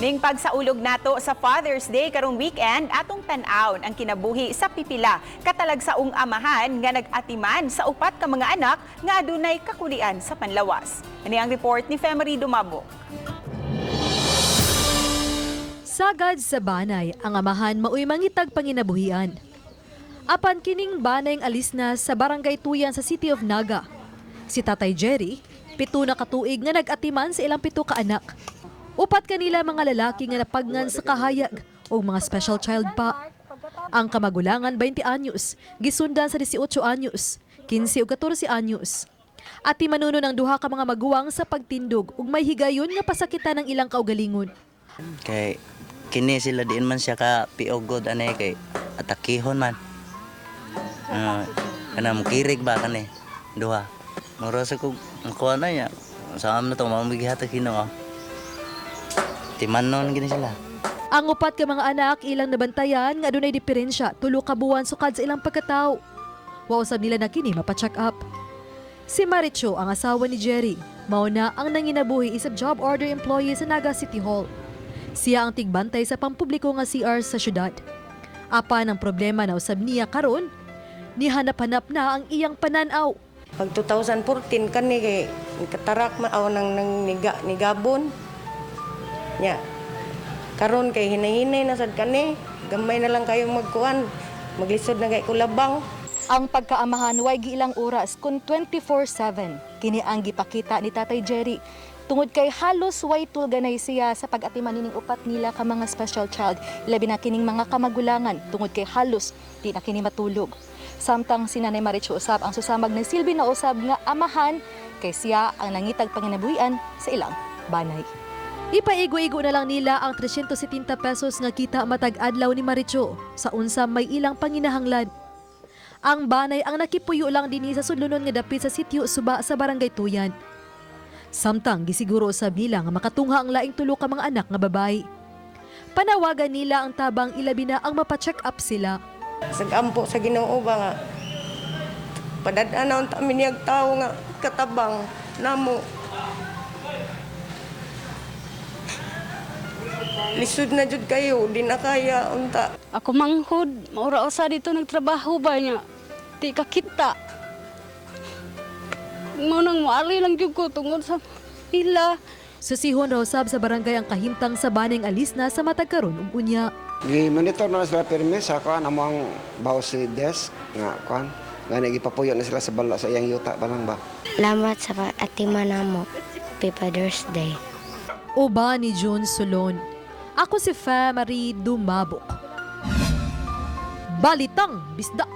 Ning pagsaulog nato sa Father's Day karong weekend, atong tan-awon ang kinabuhi sa pipila katalagsaong amahan nga nag-atiman sa upat ka mga anak nga adunay kakulian sa panlawas. Ani ang report ni Femery Dumabok. Sagad sa banay, ang amahan maoy mangitag panginabuhian. Apan kining banay ang alis na sa Barangay Tuyan sa City of Naga. Si Tatay Jerry, 7 na katuig nga nag-atiman sa ilang 7 ka anak. Upat kanila mga lalaki nga napagngan sa kahayag o mga special child pa. Ang kamagulangan 20 anyos, gisundan sa 18 anyos, 15 ug 14 anyos. At timanuno ng duha ka mga maguwang sa pagtindog ug may higayon nga pasakitan ng ilang kaugalingon. Kay kini sila diin man siya ka piogod anay kay atakihon man. Kanang kirig ba kani duha. Mura sa kog kuha na niya. Sa amin na to mamigihatag Ginoo. Timanon gini sila. Ang upat ka mga anak ilang nabantayan nga adunay diferensya 3 ka buwan sukad sa ilang pagkatao. Wa usab nila na kini mapa-check up. Si Maricho, ang asawa ni Jerry, mao na ang nanginabuhi isang job order employee sa Naga City Hall. Siya ang tigbantay sa pampubliko nga CR sa syudad. Apan ang problema na usab niya karon, nihanap-hanap na ang iyang pananaw. Pag 2014 kani kay katarak maaw nang nigabon. Nya. Karon kay hinay-hinay na sad kani, gamay na lang kayong magkuan. Maglisod na kay kulabang. Ang pagkaamahan way giilang oras kun 24/7 kini ang gipakita ni Tatay Jerry. Tungod kay halos way tulganay siya sa pag-atiman nining upat nila ka mga special child, labi na kining mga kamagulangan tungod kay halos di na kini matulog. Samtang si Nanay Maricho usab ang susamag ng silbi na usab nga amahan kay siya ang nangitag panginabuhian sa ilang banay. Ipaigo-igo na lang nila ang 370 pesos nga kita matag adlaw ni Maricho sa unsa may ilang panginahanglan. Ang banay ang nakipuyo lang dinhi sa sudlunon nga dapit sa sitio Suba sa Barangay Tuyan. Samtang gisiguro usab nila nga makatungha ang laing 3 ka mga anak nga babae. Panawagan nila ang tabang ilabi na ang mapa-check up sila. Sagampo sa Ginoo ba nga. Padad-anaw ta miniyag tawo nga katabang namo. Lisod na jud kayo, di na kaya unta. Ako manghod, maura usa dito nagtrabaho ba niya. Di ka kita. Munang maali lang jud ko tungod sa ila. Susihon raw sab sa barangay ang kahimtang sa baneng alis na sa matag karon ug unya. Gi-monitor na sila permis sa kuan among bawas si desk nga kuan. Ngani gipapuyo na sila sa bala sa iyang yuta balang ba. Salamat sa atiman namo. Happy Father's Day. Uba ni June Solon. Ako si Femery Dumabok. Balitang Bisdak.